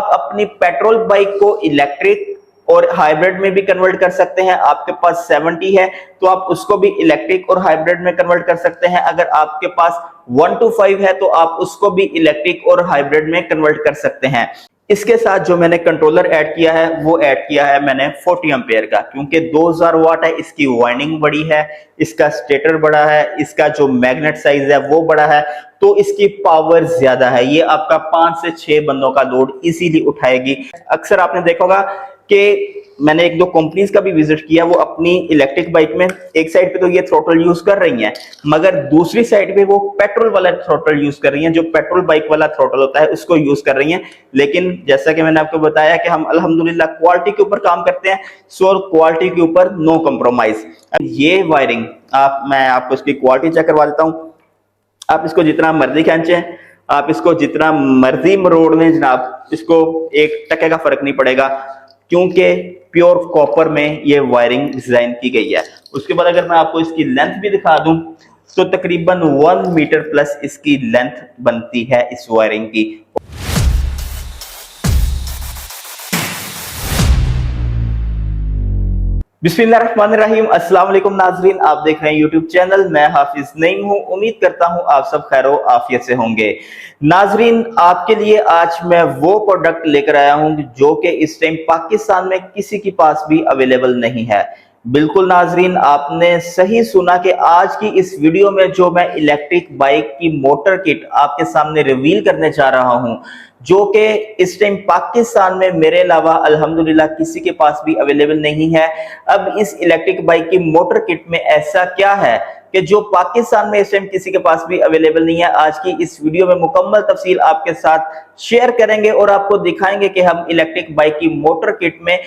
आप अपनी petrol bike को इलेक्ट्रिक और हाइब्रिड में भी कन्वर्ट कर सकते हैं। आपके पास 70 है तो आप उसको भी इलेक्ट्रिक और हाइब्रिड में कन्वर्ट कर सकते हैं। अगर आपके पास 125 है तो आप उसको भी इलेक्ट्रिक और हाइब्रिड में कन्वर्ट कर सकते हैं। इसके साथ जो मैंने कंट्रोलर ऐड किया है वो ऐड किया है मैंने 40 एम्पेयर का, क्योंकि 2000 वाट है, इसकी वाइंडिंग बड़ी है, इसका स्टेटर बड़ा है, इसका जो मैग्नेट साइज है वो बड़ा है, तो इसकी पावर ज्यादा है। ये आपका 5 से 6 बंदों का लोड इजीली उठाएगी। अक्सर आपने देखा होगा कि मैंने एक दो कंपनीज का भी विजिट किया, वो अपनी इलेक्ट्रिक बाइक में एक साइड पे तो ये थ्रोटल यूज कर रही हैं, मगर दूसरी साइड पे वो पेट्रोल वाला थ्रोटल यूज कर रही हैं, जो पेट्रोल बाइक वाला थ्रोटल होता है उसको यूज कर रही हैं। लेकिन जैसा कि मैंने आपको बताया कि हम अल्हम्दुलिल्लाह क्वालिटी के ऊपर काम करते हैं, सो क्वालिटी के ऊपर नो कॉम्प्रोमाइज। ये वायरिंग मैं आपको इसकी क्वालिटी चेक करवा देता हूँ। आप इसको जितना मर्जी खींचे, आप इसको जितना मर्जी मरोड़ लें जनाब, इसको 1 टके का फर्क नहीं पड़ेगा, क्योंकि प्योर कॉपर में ये वायरिंग डिजाइन की गई है। उसके बाद अगर मैं आपको इसकी लेंथ भी दिखा दूं तो तकरीबन 1 मीटर प्लस इसकी लेंथ बनती है इस वायरिंग की। बिस्मिल्लाहिर्रहमानिर्रहीम, अस्सलाम वालेकुम नाजरीन, आप देख रहे हैं यूट्यूब चैनल। मैं हाफिज नईम हूं। उम्मीद करता हूं आप सब खैरो आफियत से होंगे। नाजरीन, आपके लिए आज मैं वो प्रोडक्ट लेकर आया हूं जो कि इस टाइम पाकिस्तान में किसी के पास भी अवेलेबल नहीं है। बिल्कुल नाजरीन, आपने सही सुना कि आज की इस वीडियो में जो मैं इलेक्ट्रिक बाइक की मोटर किट आपके सामने रिवील करने जा रहा हूं, जो कि इस टाइम पाकिस्तान में मेरे अलावा अल्हम्दुलिल्लाह किसी के पास भी अवेलेबल नहीं है। अब इस इलेक्ट्रिक बाइक की मोटर किट में ऐसा क्या है कि जो पाकिस्तान में इस टाइम किसी के पास भी अवेलेबल नहीं है। आज की इस वीडियो में मुकम्मल तफसील आपके साथ शेयर करेंगे और आपको दिखाएंगे कि हम इलेक्ट्रिक बाइक की मोटर किट में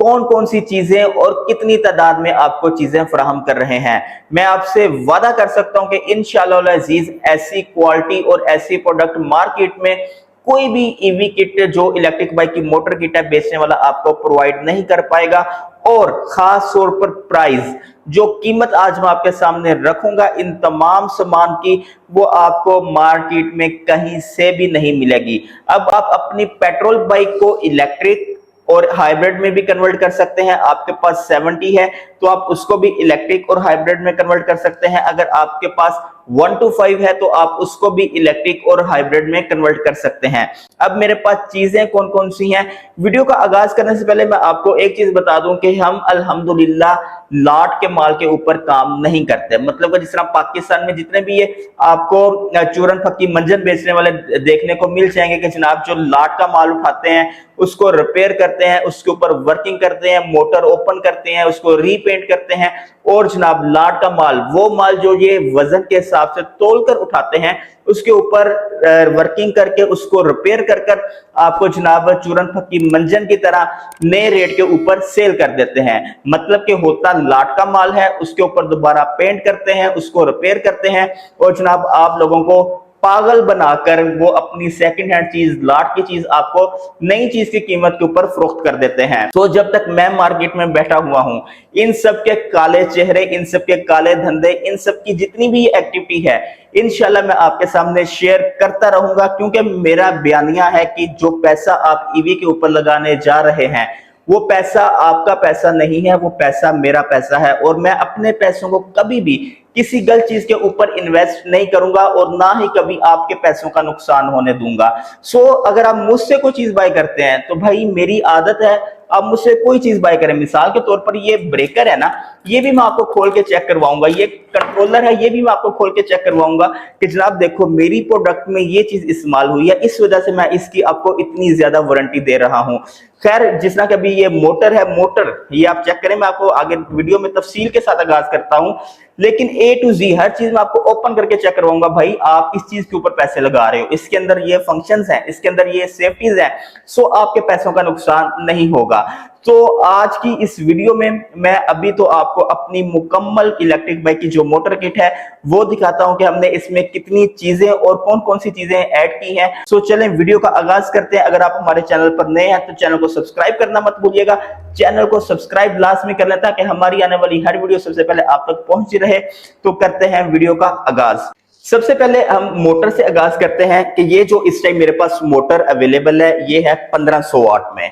कौन कौन सी चीजें और कितनी तादाद में आपको चीजें फराहम कर रहे हैं। मैं आपसे वादा कर सकता हूं कि इंशाअल्लाह अजीज ऐसी क्वालिटी और ऐसी प्रोडक्ट मार्केट में कोई भी ईवी किट जो इलेक्ट्रिक बाइक की मोटर किट है बेचने वाला आपको प्रोवाइड नहीं कर पाएगा। और खास तौर पर प्राइस, जो कीमत आज मैं आपके सामने रखूंगा इन तमाम सामान की, वो आपको मार्केट में कहीं से भी नहीं मिलेगी। अब आप अपनी पेट्रोल बाइक को इलेक्ट्रिक और हाइब्रिड में भी कन्वर्ट कर सकते हैं। आपके पास 70 है तो आप उसको भी इलेक्ट्रिक और हाइब्रिड में कन्वर्ट कर सकते हैं। अगर आपके पास 125 है तो आप उसको भी इलेक्ट्रिक और हाइब्रिड में कन्वर्ट कर सकते हैं। अब मेरे पास चीजें कौन कौन सी हैं, वीडियो का आगाज करने से पहले मैं आपको एक चीज बता दूं कि हम अल्हम्दुलिल्लाह लाट के माल के ऊपर काम नहीं करते। मतलब जिस तरह पाकिस्तान में जितने भी ये आपको चूरन फक्की मंजन बेचने वाले देखने को मिल जाएंगे कि जनाब जो लाट का माल उठाते हैं उसको रिपेयर करते हैं, उसके ऊपर वर्किंग करते हैं, मोटर ओपन करते हैं, उसको रीपेंट करते हैं, और जनाब लाट का माल, वो माल जो ये वजन के हिसाब से तोल कर उठाते हैं, उसके ऊपर वर्किंग करके उसको रिपेयर कर कर आपको जनाब चूरन फक्की मंजन की तरह नए रेट के ऊपर सेल कर देते हैं। मतलब कि होता लाट का माल है, उसके ऊपर दोबारा पेंट करते हैं, उसको रिपेयर करते हैं, और जनाब आप लोगों को पागल बनाकर वो अपनी सेकंड हैंड चीज, लाट की चीज आपको नई चीज की कीमत के ऊपर फरोख्त कर देते हैं। तो जब तक मैं मार्केट में बैठा हुआ हूं, इन सब के काले चेहरे, इन सब के काले धंधे, इन सब की जितनी भी एक्टिविटी है इंशाल्लाह मैं आपके सामने शेयर करता रहूंगा, क्योंकि मेरा बयानिया है कि जो पैसा आप ईवी के ऊपर लगाने जा रहे हैं वो पैसा आपका पैसा नहीं है, वो पैसा मेरा पैसा है, और मैं अपने पैसों को कभी भी किसी गलत चीज के ऊपर इन्वेस्ट नहीं करूंगा और ना ही कभी आपके पैसों का नुकसान होने दूंगा। सो अगर आप मुझसे कोई चीज बाय करते हैं तो भाई मेरी आदत है आप मुझसे कोई चीज बाय करें। मिसाल के तौर पर ये ब्रेकर है ना, ये भी मैं आपको खोल के चेक करवाऊंगा, ये कंट्रोलर है, ये भी मैं आपको खोल के चेक करवाऊंगा कि जनाब देखो मेरी प्रोडक्ट में ये चीज इस्तेमाल हुई है, इस वजह से मैं इसकी आपको इतनी ज्यादा वारंटी दे रहा हूं। खैर, जिस तरह कभी ये मोटर है, मोटर ये आप चेक करें, मैं आपको आगे वीडियो में तफसील के साथ आगाज करता हूं, लेकिन A to Z हर चीज मैं आपको ओपन करके चेक करवाऊंगा। भाई आप इस चीज के ऊपर पैसे लगा रहे हो, इसके अंदर ये फंक्शंस हैं, इसके अंदर ये सेफ्टीज हैं, सो आपके पैसों का नुकसान नहीं होगा। तो आज की इस वीडियो में मैं अभी तो आपको अपनी मुकम्मल इलेक्ट्रिक बाइक की जो मोटर किट है वो दिखाता हूं कि हमने इसमें कितनी चीजें और कौन कौन सी चीजें ऐड की हैं। सो चलें वीडियो का आगाज करते हैं। अगर आप हमारे चैनल पर नए हैं तो चैनल को सब्सक्राइब करना मत भूलिएगा, चैनल को सब्सक्राइब लाजमी कर लें ताकि हमारी आने वाली हर वीडियो सबसे पहले आप तक पहुंच रहे। तो करते हैं वीडियो का आगाज। सबसे पहले हम मोटर से आगाज करते हैं कि ये जो इस टाइम मेरे पास मोटर अवेलेबल है ये है 1500 वाट में,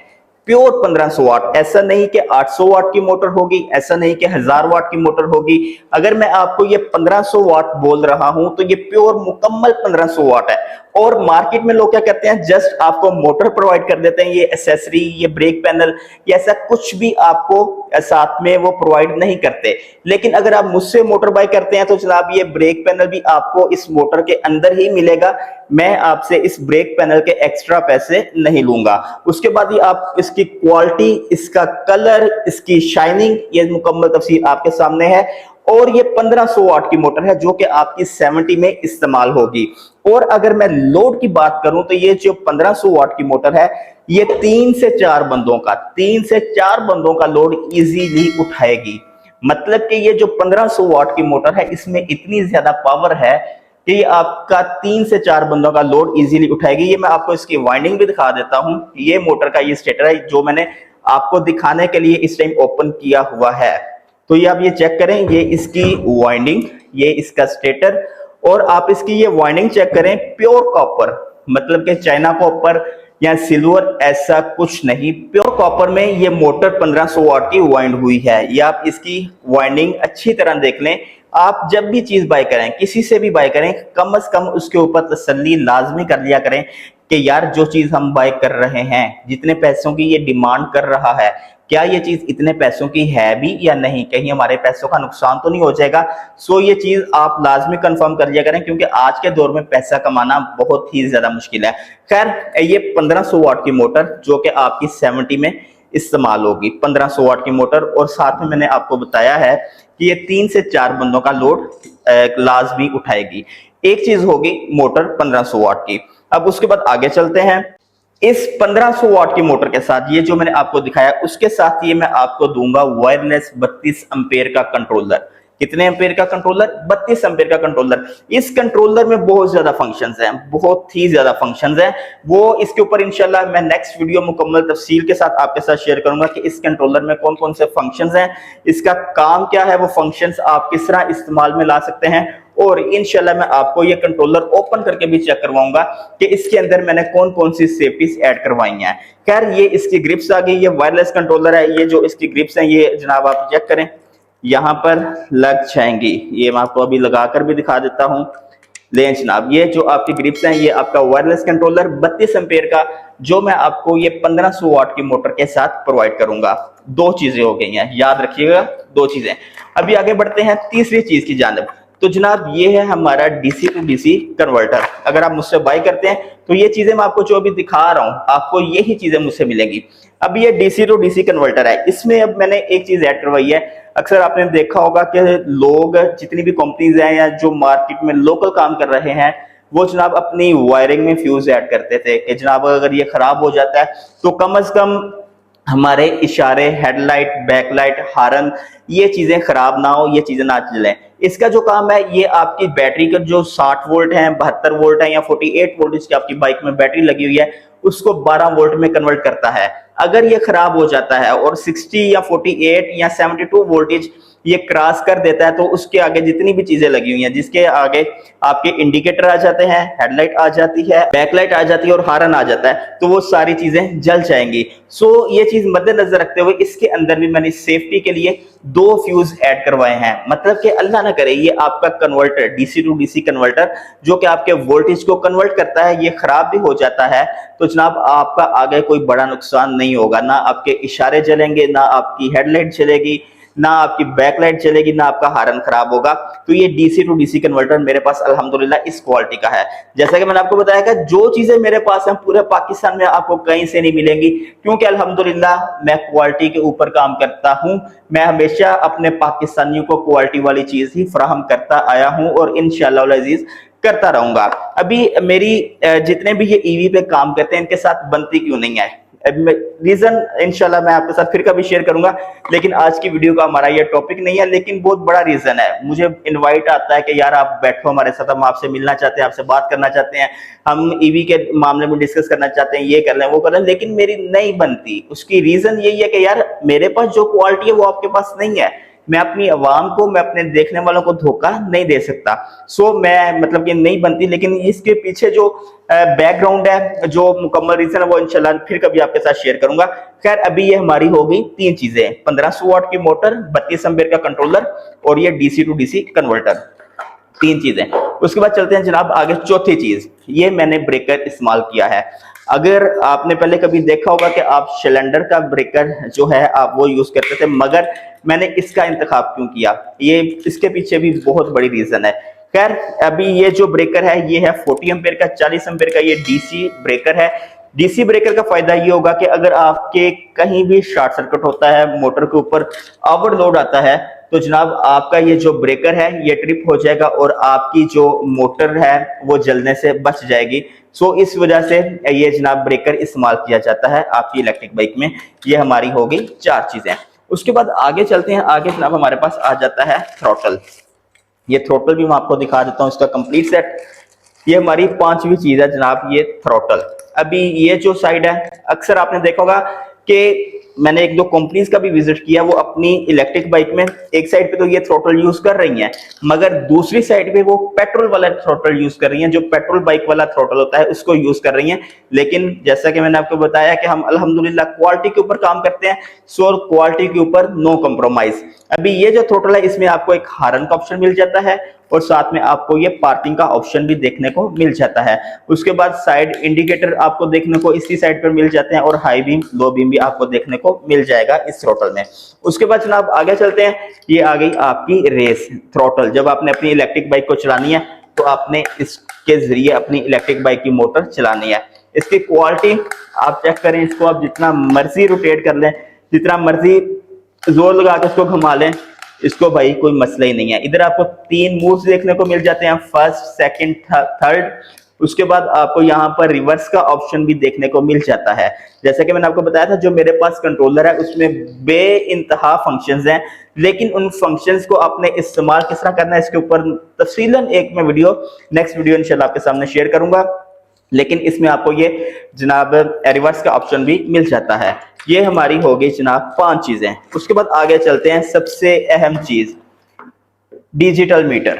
प्योर 1500 वाट। ऐसा नहीं कि 800 वाट की मोटर होगी, ऐसा नहीं कि 1000 वाट की मोटर होगी। अगर मैं आपको ये 1500 वाट बोल रहा हूं तो ये प्योर मुकम्मल 1500 वाट है। और मार्केट में लोग क्या करते हैं, जस्ट आपको मोटर प्रोवाइड कर देते हैं, ये एसेसरी, ये ब्रेक पैनल, ये ऐसा कुछ भी आपको साथ में वो प्रोवाइड नहीं करते। लेकिन अगर आप मुझसे मोटर बाय करते हैं तो जनाब ये ब्रेक पैनल भी आपको इस मोटर के अंदर ही मिलेगा। मैं आपसे इस ब्रेक पैनल के एक्स्ट्रा पैसे नहीं लूंगा। उसके बाद ही आप इसकी क्वालिटी, इसका कलर, इसकी शाइनिंग, ये मुकम्मल तफसील आपके सामने है। और ये 1500 वाट की मोटर है जो कि आपकी 70 में इस्तेमाल होगी। और अगर मैं लोड की बात करूं तो ये जो 1500 वाट की मोटर है ये 3 से 4 बंदों का लोड इजीली उठाएगी। मतलब कि ये जो 1500 वाट की मोटर है इसमें इतनी ज्यादा पावर है कि ये आपका 3 से 4 बंदों का लोड इजीली उठाएगी। ये मैं आपको इसकी वाइंडिंग भी दिखा देता हूं। ये मोटर का ये स्टेटर है जो मैंने आपको दिखाने के लिए इस टाइम ओपन किया हुआ है। तो ये आप ये चेक करें, ये इसकी वाइंडिंग, ये इसका स्टेटर, और आप इसकी ये वाइंडिंग चेक करें, प्योर कॉपर, मतलब कि चाइना कॉपर या सिल्वर ऐसा कुछ नहीं, प्योर कॉपर में ये मोटर 1500 वाट की वाइंड हुई है। ये आप इसकी वाइंडिंग अच्छी तरह देख लें। आप जब भी चीज बाय करें, किसी से भी बाय करें, कम से कम उसके ऊपर तसल्ली लाजमी कर लिया करें कि यार जो चीज हम बाय कर रहे हैं, जितने पैसों की ये डिमांड कर रहा है, क्या ये चीज इतने पैसों की है भी या नहीं, कहीं हमारे पैसों का नुकसान तो नहीं हो जाएगा। सो ये चीज आप लाजमी कंफर्म कर लिया करें क्योंकि आज के दौर में पैसा कमाना बहुत ही ज्यादा मुश्किल है। खैर, ये 1500 वाट की मोटर जो कि आपकी 70 में इस्तेमाल होगी, 1500 वाट की मोटर। और साथ में मैंने आपको बताया है कि ये 3 से 4 बंदों का लोड लाजमी उठाएगी। एक चीज होगी मोटर 1500 वाट की। अब उसके बाद आगे चलते हैं। इस 1500 वाट की मोटर के साथ ये जो मैंने आपको दिखाया, उसके साथ ये मैं आपको दूंगा वायरलेस 32 एम्पेयर का कंट्रोलर। कितने एम्पेयर का कंट्रोलर? 32 एम्पेयर का कंट्रोलर। इस कंट्रोलर में बहुत ज्यादा फंक्शंस हैं, बहुत ही ज्यादा फंक्शंस हैं। वो इसके ऊपर इंशाल्लाह मैं नेक्स्ट वीडियो मुकम्मल तफसील के साथ आपके साथ शेयर करूंगा कि इस कंट्रोलर में कौन कौन से फंक्शंस हैं, इसका काम क्या है, वो फंक्शंस आप किस तरह इस्तेमाल में ला सकते हैं। और इंशाल्लाह मैं आपको ये कंट्रोलर ओपन करके भी चेक करवाऊंगा कि इसके अंदर मैंने कौन कौन सी सेफ्टीज ऐड करवाई हैं। खैर, ये इसकी ग्रिप्स आ गई, ये वायरलेस कंट्रोलर है। ये जो इसकी ग्रिप्स हैं ये जनाब आप चेक करें, यहां पर लग जाएंगी। ये मैं आपको अभी लगाकर भी दिखा देता हूं। ले जनाब, ये जो आपकी ग्रिप्स हैं ये आपका वायरलेस कंट्रोलर 32 एम्पेयर का जो मैं आपको ये 1500 वाट की मोटर के साथ प्रोवाइड करूंगा। दो चीजें हो गई हैं, याद रखिएगा, दो चीजें। अभी आगे बढ़ते हैं तीसरी चीज की जानिब। तो जनाब ये है हमारा डीसी टू डीसी कन्वर्टर। अगर आप मुझसे बाय करते हैं तो ये चीजें मैं आपको जो अभी दिखा रहा हूं, आपको यही चीजें मुझसे मिलेंगी। अब ये डीसी टू डीसी कन्वर्टर है, इसमें अब मैंने एक चीज ऐड करवाई है। अक्सर आपने देखा होगा कि लोग, जितनी भी कंपनीज हैं या जो मार्केट में लोकल काम कर रहे हैं, वो जनाब अपनी वायरिंग में फ्यूज ऐड करते थे कि जनाब अगर ये खराब हो जाता है तो कम से कम हमारे इशारे, हेडलाइट, बैकलाइट, हारन, ये चीजें खराब ना हो, ये चीजें ना चलें। इसका जो काम है ये आपकी बैटरी का जो 60 वोल्ट है, 72 वोल्ट है या 48 वोल्ट की आपकी बाइक में बैटरी लगी हुई है, उसको 12 वोल्ट में कन्वर्ट करता है। अगर ये खराब हो जाता है और 60 या 48 या 72 वोल्टेज ये क्रॉस कर देता है तो उसके आगे जितनी भी चीजें लगी हुई हैं, जिसके आगे आपके इंडिकेटर आ जाते हैं, हेडलाइट आ जाती है, बैकलाइट आ जाती है और हारन आ जाता है, तो वो सारी चीजें जल जाएंगी। सो ये चीज मद्देनजर रखते हुए इसके अंदर भी मैंने सेफ्टी के लिए 2 फ्यूज ऐड करवाए हैं। मतलब कि अल्लाह ना करे ये आपका converter, DC to DC converter जो कि आपके वोल्टेज को कन्वर्ट करता है, ये खराब भी हो जाता है तो जनाब आपका आगे कोई बड़ा नुकसान नहीं होगा। ना आपके इशारे जलेंगे, ना आपकी हेडलाइट जलेगी, ना आपकी बैकलाइट चलेगी, ना आपका हारन खराब होगा। तो ये डीसी टू डीसी कन्वर्टर मेरे पास अल्हम्दुलिल्लाह इस क्वालिटी का है। जैसा कि मैंने आपको बताया कि जो चीजें मेरे पास हैं पूरे पाकिस्तान में आपको कहीं से नहीं मिलेंगी, क्योंकि अल्हम्दुलिल्लाह मैं क्वालिटी के ऊपर काम करता हूं। मैं हमेशा अपने पाकिस्तानियों को क्वालिटी वाली चीज ही फराहम करता आया हूं और इंशाअल्लाह अजीज करता रहूंगा। अभी मेरी जितने भी ये ईवी पे काम करते हैं इनके साथ बनती क्यों नहीं है, रीजन इंशाल्लाह मैं आपके साथ फिर कभी शेयर करूंगा, लेकिन आज की वीडियो का हमारा ये टॉपिक नहीं है। लेकिन बहुत बड़ा रीजन है, मुझे इनवाइट आता है कि यार आप बैठो हमारे साथ, हम आपसे मिलना चाहते हैं, आपसे बात करना चाहते हैं, हम ईवी के मामले में डिस्कस करना चाहते हैं, ये कर लें वो कर लें, लेकिन मेरी नहीं बनती। उसकी रीजन यही है कि यार मेरे पास जो क्वालिटी है वो आपके पास नहीं है। मैं अपनी आवाम को, मैं अपने देखने वालों को धोखा नहीं दे सकता। सो मैं मतलब कि नहीं बनती, लेकिन इसके पीछे जो बैकग्राउंड है, जो मुकम्मल रीजन है, वो इंशाल्लाह फिर कभी आपके साथ शेयर करूंगा। खैर अभी ये हमारी हो गई तीन चीजें, 1500 वाट की मोटर, 32 एम्पीयर का कंट्रोलर और ये डीसी टू डीसी कन्वर्टर, तीन चीजें। उसके बाद चलते हैं जनाब आगे, चौथी चीज, ये मैंने ब्रेकर इस्तेमाल किया है। अगर आपने पहले कभी देखा होगा कि आप सिलेंडर का ब्रेकर जो है आप वो यूज करते थे, मगर मैंने इसका इंतखाब क्यों किया, ये इसके पीछे भी बहुत बड़ी रीजन है। खैर अभी ये जो ब्रेकर है ये है 40 एम्पीयर का, 40 एम्पीयर का ये डीसी ब्रेकर है। डीसी ब्रेकर का फायदा ये होगा कि अगर आपके कहीं भी शॉर्ट सर्किट होता है, मोटर के ऊपर ओवरलोड आता है, तो जनाब आपका ये जो ब्रेकर है ये ट्रिप हो जाएगा और आपकी जो मोटर है वो जलने से बच जाएगी। सो इस वजह से ये जनाब ब्रेकर इस्तेमाल किया जाता है आपकी इलेक्ट्रिक बाइक में। ये हमारी हो गई चार चीजें। उसके बाद आगे चलते हैं, आगे जनाब हमारे पास आ जाता है थ्रॉटल। ये थ्रॉटल भी मैं आपको दिखा देता हूँ, इसका कंप्लीट सेट। ये हमारी पांचवी चीज है जनाब, ये थ्रॉटल। अभी ये जो साइड है, अक्सर आपने देखा होगा कि मैंने एक दो कंपनीज का भी विजिट किया, वो अपनी इलेक्ट्रिक बाइक में एक साइड पे तो ये थ्रॉटल यूज कर रही हैं, मगर दूसरी साइड पे वो पेट्रोल वाला थ्रॉटल यूज कर रही हैं, जो पेट्रोल बाइक वाला थ्रॉटल होता है उसको यूज कर रही हैं। लेकिन जैसा कि मैंने आपको बताया कि हम अल्हम्दुलिल्लाह क्वालिटी के ऊपर काम करते हैं, सो क्वालिटी के ऊपर नो कॉम्प्रोमाइज। अभी ये जो थ्रॉटल है इसमें आपको एक हॉर्न का ऑप्शन मिल जाता है और साथ में आपको ये पार्किंग का ऑप्शन भी देखने को मिल जाता है। उसके बाद साइड इंडिकेटर आपको देखने को इसी साइड पर मिल जाते हैं और हाई बीम लो बीम भी आपको देखने को मिल जाएगा इस थ्रॉटल में। उसके बाद जनाब आगे चलते हैं, ये आ गई आपकी रेस थ्रॉटल। जब आपने अपनी इलेक्ट्रिक बाइक को चलानी है तो आपने इसके जरिए अपनी इलेक्ट्रिक बाइक की मोटर चलानी है। इसकी क्वालिटी आप चेक करें, इसको आप जितना मर्जी रोटेट कर लें, जितना मर्जी जोर लगा के इसको घुमा लें, इसको भाई कोई मसला ही नहीं है। इधर आपको तीन मूड्स देखने को मिल जाते हैं, फर्स्ट, सेकंड, थर्ड। उसके बाद आपको यहाँ पर रिवर्स का ऑप्शन भी देखने को मिल जाता है। जैसे कि मैंने आपको बताया था, जो मेरे पास कंट्रोलर है उसमें बे इंतहा फंक्शंस हैं, लेकिन उन फंक्शंस को आपने इस्तेमाल किस तरह करना है इसके ऊपर तफसीलन एक मैं वीडियो, नेक्स्ट वीडियो इंशाल्लाह आपके सामने शेयर करूंगा। लेकिन इसमें आपको ये जनाब रिवर्स का ऑप्शन भी मिल जाता है। ये हमारी हो गई जनाब पांच चीजें। उसके बाद आगे चलते हैं, सबसे अहम चीज डिजिटल मीटर।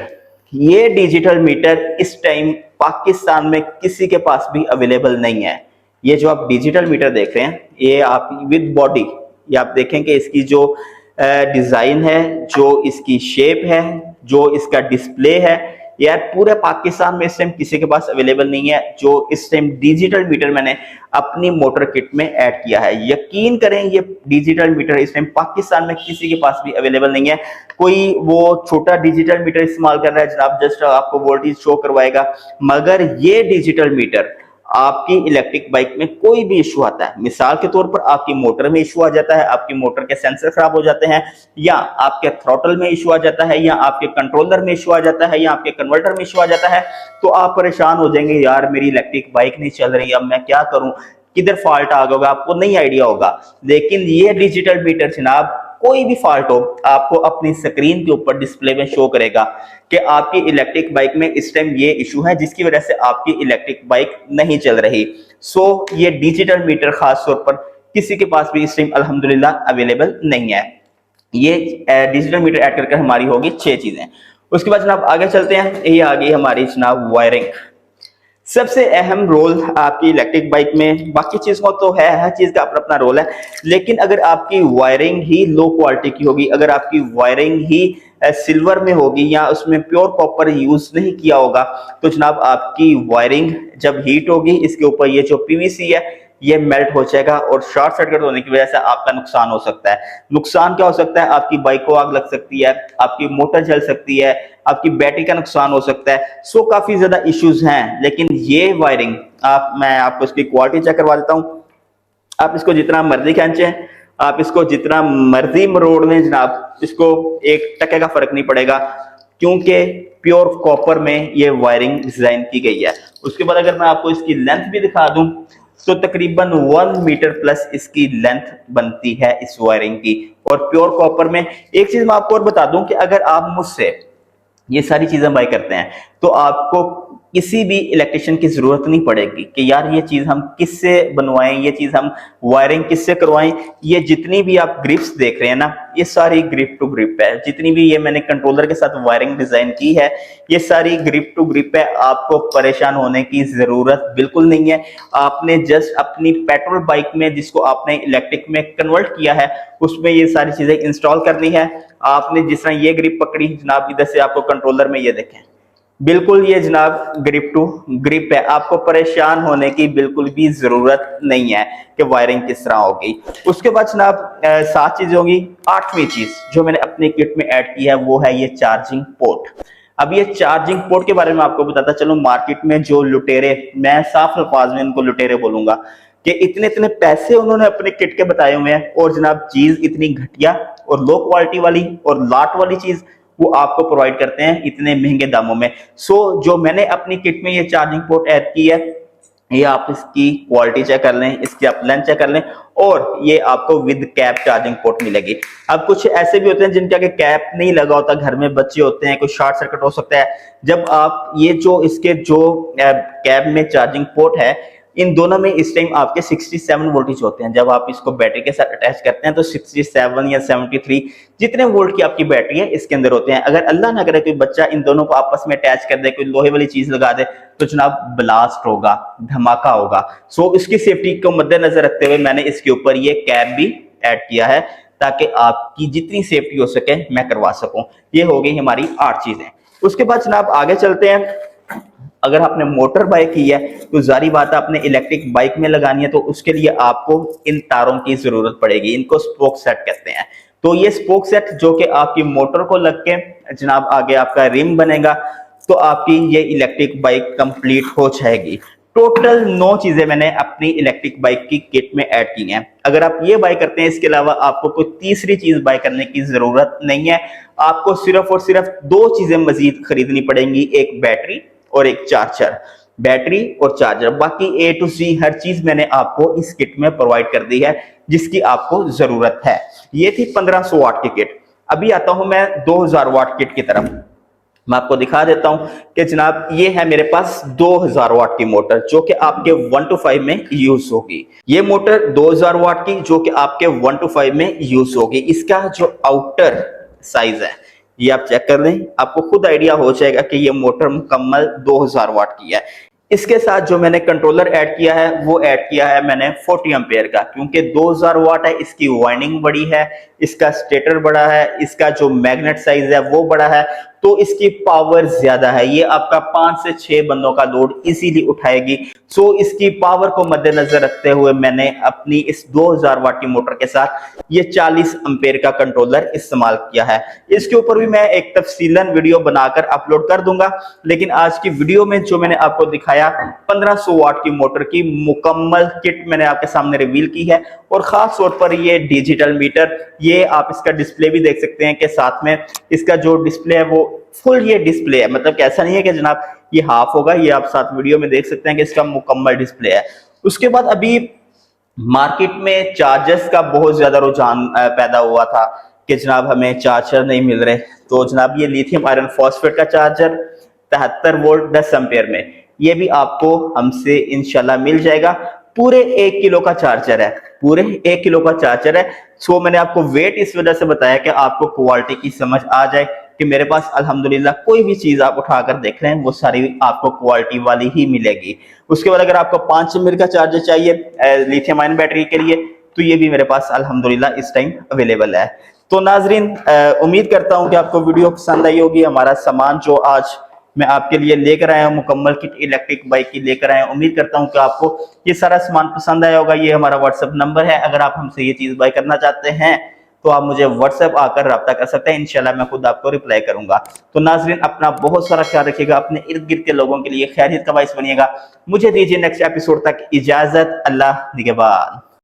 ये डिजिटल मीटर इस टाइम पाकिस्तान में किसी के पास भी अवेलेबल नहीं है। ये जो आप डिजिटल मीटर देख रहे हैं, ये आप विद बॉडी, ये आप देखेंगे इसकी जो डिजाइन है, जो इसकी शेप है, जो इसका डिस्प्ले है, यार पूरे पाकिस्तान में इस टाइम किसी के पास अवेलेबल नहीं है जो इस टाइम डिजिटल मीटर मैंने अपनी मोटर किट में ऐड किया है। यकीन करें ये डिजिटल मीटर इस टाइम पाकिस्तान में किसी के पास भी अवेलेबल नहीं है। कोई वो छोटा डिजिटल मीटर इस्तेमाल कर रहा है जनाब, जस्ट आपको वोल्टेज शो करवाएगा, मगर ये डिजिटल मीटर आपकी इलेक्ट्रिक बाइक में कोई भी इशू आता है, मिसाल के तौर पर आपकी मोटर में इशू आ जाता है, आपकी मोटर के सेंसर खराब हो जाते हैं, या आपके थ्रॉटल में इशू आ जाता है, या आपके कंट्रोलर में इशू आ जाता है, या आपके कन्वर्टर में इशू आ जाता है, तो आप परेशान हो जाएंगे, यार मेरी इलेक्ट्रिक बाइक नहीं चल रही, अब मैं क्या करूं, किधर फॉल्ट आ गया, आपको नहीं आइडिया होगा। लेकिन ये डिजिटल मीटर जनाब कोई भी फॉल्ट हो आपको अपनी स्क्रीन के ऊपर डिस्प्ले में शो करेगा कि आपकी इलेक्ट्रिक बाइक में इस टाइम ये इशू है जिसकी वजह से आपकी इलेक्ट्रिक बाइक नहीं चल रही। सो ये डिजिटल मीटर खास तौर पर किसी के पास भी इस टाइम अल्हम्दुलिल्लाह अवेलेबल नहीं है। ये डिजिटल मीटर ऐड करके हमारी होगी 6 चीजें। उसके बाद जनाब आगे चलते हैं, ये आ गई हमारी जनाब वायरिंग। सबसे अहम रोल आपकी इलेक्ट्रिक बाइक में, बाकी चीजों तो है, हर चीज का अपना अपना रोल है, लेकिन अगर आपकी वायरिंग ही लो क्वालिटी की होगी, अगर आपकी वायरिंग ही सिल्वर में होगी या उसमें प्योर कॉपर यूज नहीं किया होगा, तो जनाब आपकी वायरिंग जब हीट होगी इसके ऊपर ये जो पीवीसी है ये मेल्ट हो जाएगा और शॉर्ट सर्किट होने की वजह से आपका नुकसान हो सकता है। नुकसान क्या हो सकता है, आपकी बाइक को आग लग सकती है, आपकी मोटर जल सकती है, आपकी बैटरी का नुकसान हो सकता है। सो काफी ज्यादा इश्यूज हैं। लेकिन ये वायरिंग मैं आपको इसकी क्वालिटी चेक करवा देता हूँ। आप इसको जितना मर्जी खींचे, आप इसको जितना मर्जी मरोड़ लें जनाब, इसको 1 टके का फर्क नहीं पड़ेगा, क्योंकि प्योर कॉपर में ये वायरिंग डिजाइन की गई है। उसके बाद अगर मैं आपको इसकी लेंथ भी दिखा दूं तो तकरीबन 1 मीटर प्लस इसकी लेंथ बनती है इस वायरिंग की, और प्योर कॉपर में। एक चीज मैं आपको और बता दूं कि अगर आप मुझसे ये सारी चीजें बाय करते हैं तो आपको किसी भी इलेक्ट्रिशियन की जरूरत नहीं पड़ेगी कि यार ये चीज हम किससे बनवाएं, ये चीज हम वायरिंग किससे करवाएं। ये जितनी भी आप ग्रिप्स देख रहे हैं ना, ये सारी ग्रिप टू ग्रिप है। जितनी भी ये मैंने कंट्रोलर के साथ वायरिंग डिजाइन की है, ये सारी ग्रिप टू ग्रिप है। आपको परेशान होने की जरूरत बिल्कुल नहीं है। आपने जस्ट अपनी पेट्रोल बाइक में, जिसको आपने इलेक्ट्रिक में कन्वर्ट किया है, उसमें ये सारी चीजें इंस्टॉल करनी है। आपने जिस तरह ये ग्रिप पकड़ी जनाब, इधर से आपको कंट्रोलर में ये देखें, बिल्कुल ये जनाब ग्रिप टू ग्रिप है। आपको परेशान होने की बिल्कुल भी जरूरत नहीं है कि वायरिंग किस तरह होगी। उसके बाद जनाब 7 चीजें होंगी। 8वीं चीज जो मैंने अपने किट में ऐड की है वो है ये चार्जिंग पोर्ट। अब ये चार्जिंग पोर्ट के बारे में आपको बताता चलूं, मार्केट में जो लुटेरे, मैं साफ अल्फाज में इनको लुटेरे बोलूंगा, कि इतने इतने पैसे उन्होंने अपने किट के बताए हुए हैं और जनाब चीज इतनी घटिया और लो क्वालिटी वाली और लाट वाली चीज वो आपको प्रोवाइड करते हैं इतने महंगे दामों में। जो मैंने अपनी किट में ये चार्जिंग पोर्ट ऐड की है, ये आप इसकी क्वालिटी चेक कर लें, इसकी आप लेंथ चेक कर लें, और ये आपको विद कैप चार्जिंग पोर्ट मिलेगी। अब कुछ ऐसे भी होते हैं जिनके आगे कैप नहीं लगा होता, घर में बच्चे होते हैं, कोई शॉर्ट सर्किट हो सकता है। जब आप ये जो इसके जो कैप में चार्जिंग पोर्ट है, इन दोनों में इस टाइम आपके 67 वोल्टेज होते हैं। जब आप इसको बैटरी के साथ अटैच करते हैं तो 67 या 73 जितने वोल्ट की आपकी बैटरी है इसके अंदर होते हैं। अगर अल्लाह ना करे कोई बच्चा इन दोनों को आपस में अटैच कर दे, कोई लोहे वाली चीज लगा दे, तो जनाब ब्लास्ट होगा, धमाका होगा। इसकी सेफ्टी को मद्देनजर रखते हुए मैंने इसके ऊपर ये कैप भी ऐड किया है, ताकि आपकी जितनी सेफ्टी हो सके मैं करवा सकूं। ये हो गई हमारी 8 चीजें। उसके बाद जनाब आगे चलते हैं। अगर आपने मोटर बाइक की है तो जारी बात है आपने इलेक्ट्रिक बाइक में लगानी है, तो उसके लिए आपको इन तारों की जरूरत पड़ेगी। इनको स्पोक सेट कहते हैं। तो ये स्पोक सेट जो कि आपकी मोटर को लग के जनाब आगे आपका रिम बनेगा, तो आपकी ये इलेक्ट्रिक बाइक कंप्लीट हो जाएगी। टोटल 9 चीजें मैंने अपनी इलेक्ट्रिक बाइक की किट में ऐड की हैं। अगर आप ये बाय करते हैं, इसके अलावा आपको कोई तीसरी चीज बाय करने की जरूरत नहीं है। आपको सिर्फ और सिर्फ 2 चीजें मजीद खरीदनी पड़ेंगी, एक बैटरी और एक चार्जर। बैटरी और चार्जर, बाकी A to Z हर चीज मैंने आपको इस किट में प्रोवाइड कर दी है जिसकी आपको जरूरत है। ये थी 1500 वाट की किट। अभी आता हूं मैं 2000 वाट किट की तरफ। मैं आपको दिखा देता हूं कि जनाब ये है मेरे पास 2000 वाट की मोटर, जो कि आपके 1 to 5 में यूज होगी। ये मोटर 2000 वाट की जो कि आपके 1 to 5 में यूज होगी। इसका जो आउटर साइज है ये आप चेक कर लें, आपको खुद आइडिया हो जाएगा कि ये मोटर मुकम्मल 2000 वाट की है। इसके साथ जो मैंने कंट्रोलर ऐड किया है वो ऐड किया है मैंने 40 एम्पेयर का, क्योंकि 2000 वाट है, इसकी वाइंडिंग बड़ी है, इसका स्टेटर बड़ा है, इसका जो मैग्नेट साइज है वो बड़ा है, तो इसकी पावर ज्यादा है। ये आपका 5 से 6 बंदों का लोड इजीली उठाएगी। इसकी पावर को मद्देनजर रखते हुए मैंने अपनी इस 2000 वाट की मोटर के साथ ये 40 एम्पेयर का कंट्रोलर इस्तेमाल किया है। इसके ऊपर भी मैं एक तफसीलन वीडियो बनाकर अपलोड कर दूंगा, लेकिन आज की वीडियो में जो मैंने आपको दिखाया 1500 वाट की मोटर की मुकम्मल किट मैंने आपके सामने रिवील की है। और खास तौर पर ये डिजिटल मीटर, ये आप इसका डिस्प्ले भी देख सकते हैं कि साथ में इसका जो डिस्प्ले है वो फुल ये डिस्प्ले है, मतलब कि ऐसा नहीं है कि जनाब ये हाफ होगा, ये आप साथ वीडियो में देख सकते हैं कि इसका मुकम्मल डिस्प्ले है। उसके बाद अभी मार्केट में चार्जर्स का बहुत ज्यादा रुझान पैदा हुआ था कि जनाब हमें चार्जर नहीं मिल रहे, तो जनाब ये लिथियम आयरन फॉस्फेट का चार्जर 73 वोल्ट 10 एम्पेयर में, ये भी आपको हमसे इंशाल्लाह मिल जाएगा। पूरे 1 किलो का चार्जर है, पूरे 1 किलो का चार्जर है। मैंने आपको वेट इस वजह से बताया कि आपको क्वालिटी की समझ आ जाए कि मेरे पास अल्हम्दुलिल्लाह कोई भी चीज आप उठाकर देख रहे हैं वो सारी आपको क्वालिटी वाली ही मिलेगी। उसके बाद अगर आपको 500 mAh का चार्जर चाहिए लिथियम आयन बैटरी के लिए, तो ये भी मेरे पास अल्हम्दुलिल्लाह इस टाइम अवेलेबल है। तो नाजरीन, उम्मीद करता हूं कि आपको वीडियो पसंद आई होगी। हमारा सामान जो आज मैं आपके लिए लेकर आया हूं, मुकम्मल किट इलेक्ट्रिक बाइक की लेकर आया हूं। उम्मीद करता हूं कि आपको ये सारा सामान पसंद आया होगा। ये हमारा व्हाट्सएप नंबर है, अगर आप हमसे ये चीज बाय करना चाहते हैं तो आप मुझे व्हाट्सएप आकर रब्ता कर सकते हैं, इंशाल्लाह मैं खुद आपको रिप्लाई करूंगा। तो नाजरीन, अपना बहुत सारा ख्याल रखिएगा, अपने इर्द गिर्द के लोगों के लिए खैरियत का बाइस बनिएगा। मुझे दीजिए नेक्स्ट एपिसोड तक इजाजत। अल्लाह निगहबान।